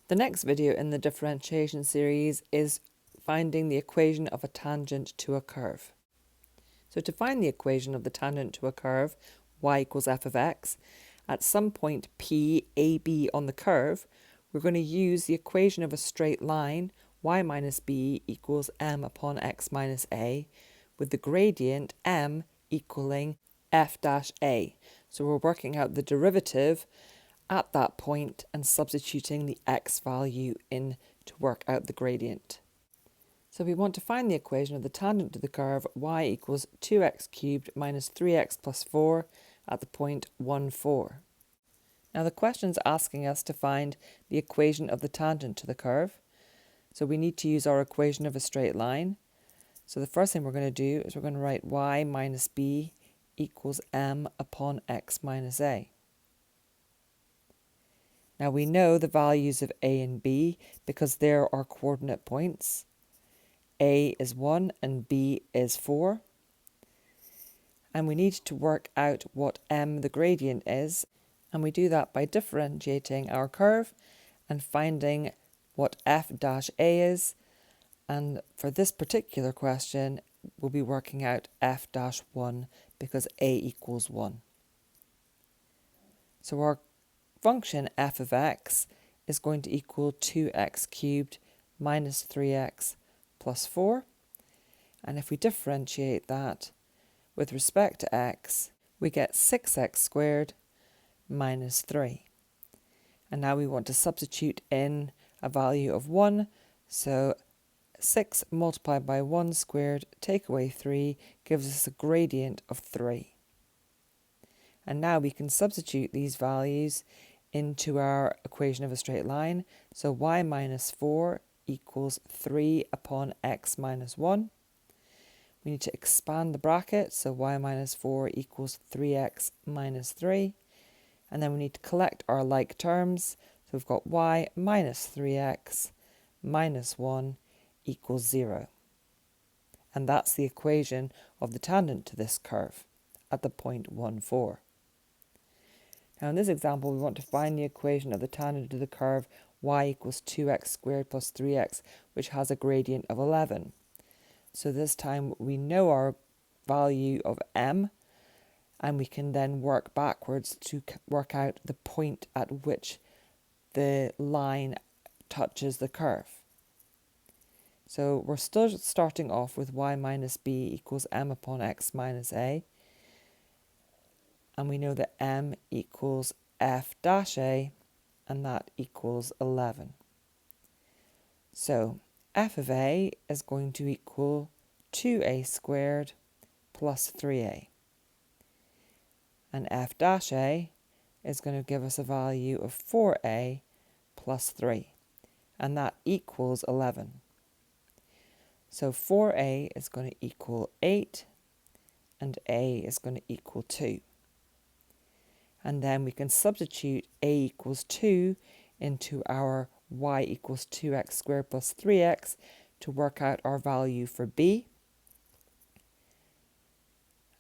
The next video in the differentiation series is finding the equation of a tangent to a curve. So to find the equation of the tangent to a curve, y equals f of x, at some point P, A, B on the curve, we're going to use the equation of a straight line, y minus b equals m upon x minus a, with the gradient m equaling f dash a. So we're working out the derivative at that point and substituting the x value in to work out the gradient. So we want to find the equation of the tangent to the curve y equals 2x cubed minus 3x plus 4 at the point 1, 4. Now the question's asking us to find the equation of the tangent to the curve. So we need to use our equation of a straight line. So the first thing we're going to do is we're going to write y minus b equals m upon x minus a. Now we know the values of a and b because they're our coordinate points. A is 1 and b is 4. And we need to work out what m the gradient is. And we do that by differentiating our curve and finding what f dash a is. And for this particular question, we'll be working out f dash 1 because a equals 1. So our function f of x is going to equal 2x cubed minus 3x plus 4. And if we differentiate that with respect to x, we get 6x squared minus 3. And now we want to substitute in a value of 1. So 6 multiplied by 1 squared, take away 3, gives us a gradient of 3. And now we can substitute these values into our equation of a straight line. So y minus 4 equals 3 upon x minus 1. We need to expand the bracket, so y minus 4 equals 3x minus 3. And then we need to collect our like terms. So we've got y minus 3x minus 1 equals 0. And that's the equation of the tangent to this curve at the point 1, 4. Now in this example, we want to find the equation of the tangent to the curve y equals 2x squared plus 3x, which has a gradient of 11. So this time we know our value of m, and we can then work backwards to work out the point at which the line touches the curve. So we're still starting off with y minus b equals m upon x minus a. And we know that m equals f dash a, and that equals 11. So f of a is going to equal 2a squared plus 3a. And f dash a is going to give us a value of 4a plus 3. And that equals 11. So 4a is going to equal 8, and a is going to equal 2. And then we can substitute a equals 2 into our y equals 2x squared plus 3x to work out our value for b.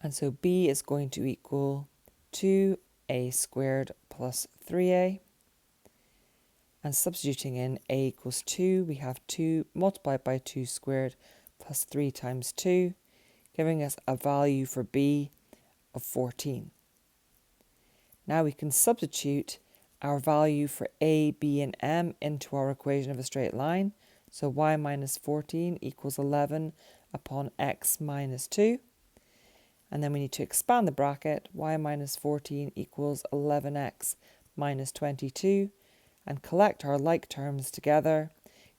And so b is going to equal 2a squared plus 3a. And substituting in a equals 2, we have 2 multiplied by 2 squared plus 3 times 2, giving us a value for b of 14. Now we can substitute our value for a, b and m into our equation of a straight line. So y minus 14 equals 11 upon x minus 2. And then we need to expand the bracket. Y minus 14 equals 11x minus 22. And collect our like terms together,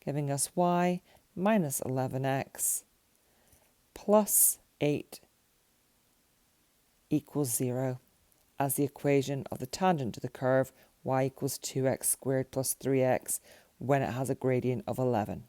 giving us y minus 11x plus 8 equals 0 as the equation of the tangent to the curve y equals 2x squared plus 3x when it has a gradient of 11.